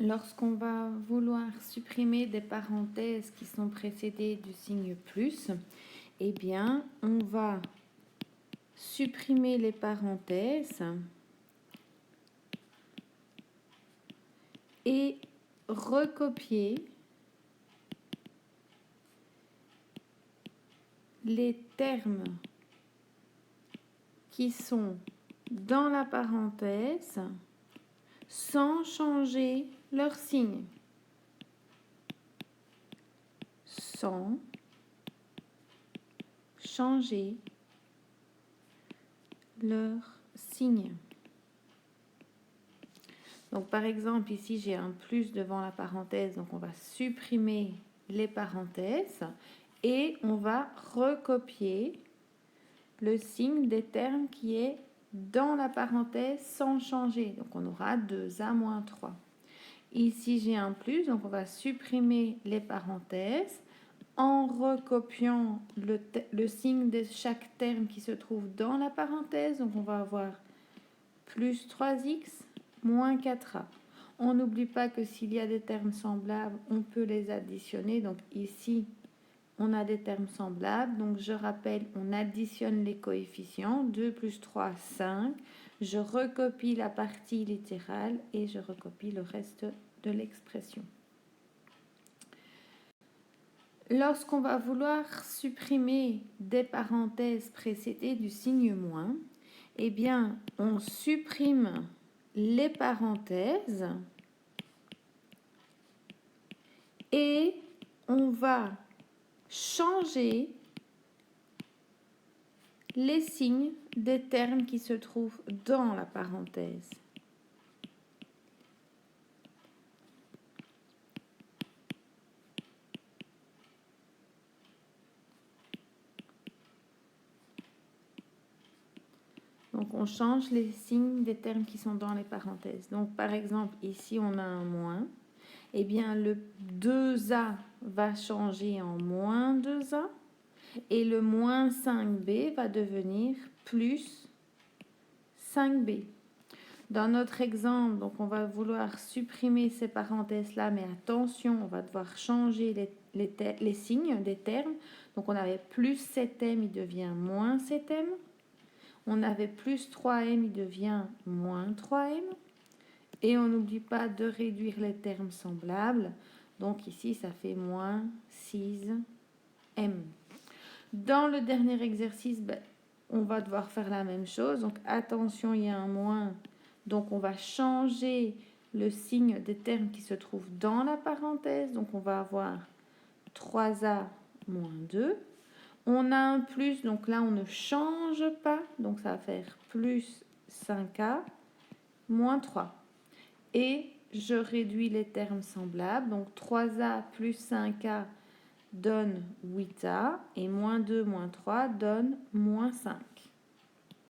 Lorsqu'on va vouloir supprimer des parenthèses qui sont précédées du signe plus, eh bien, on va supprimer les parenthèses et recopier les termes qui sont dans la parenthèse sans changer leur signe. Sans changer leur signe. Donc par exemple, ici j'ai un plus devant la parenthèse, donc on va supprimer les parenthèses et on va recopier le signe des termes qui est dans la parenthèse sans changer. Donc on aura 2A moins 3. Ici j'ai un plus, donc on va supprimer les parenthèses en recopiant le signe de chaque terme qui se trouve dans la parenthèse. Donc on va avoir plus 3x moins 4a. On n'oublie pas que s'il y a des termes semblables, on peut les additionner. Donc ici, on a des termes semblables. Donc je rappelle, on additionne les coefficients. 2 plus 3, 5. Je recopie la partie littérale et je recopie le reste de l'expression. Lorsqu'on va vouloir supprimer des parenthèses précédées du signe moins, eh bien, on supprime les parenthèses et on va changer les signes des termes qui se trouvent dans la parenthèse. Donc, on change les signes des termes qui sont dans les parenthèses. Donc, par exemple, ici, on a un moins. Eh bien, le 2A va changer en moins 2A. Et le moins 5B va devenir plus 5B. Dans notre exemple, donc on va vouloir supprimer ces parenthèses-là, mais attention, on va devoir changer les signes des termes. Donc on avait plus 7M, il devient moins 7M. On avait plus 3M, il devient moins 3M. Et on n'oublie pas de réduire les termes semblables. Donc ici, ça fait moins 6M. Dans le dernier exercice, on va devoir faire la même chose. Donc attention, il y a un moins. Donc on va changer le signe des termes qui se trouvent dans la parenthèse. Donc on va avoir 3A moins 2. On a un plus, donc là on ne change pas. Donc ça va faire plus 5A moins 3. Et je réduis les termes semblables. Donc 3A plus 5A donne 8A et moins 2 moins 3 donne moins 5.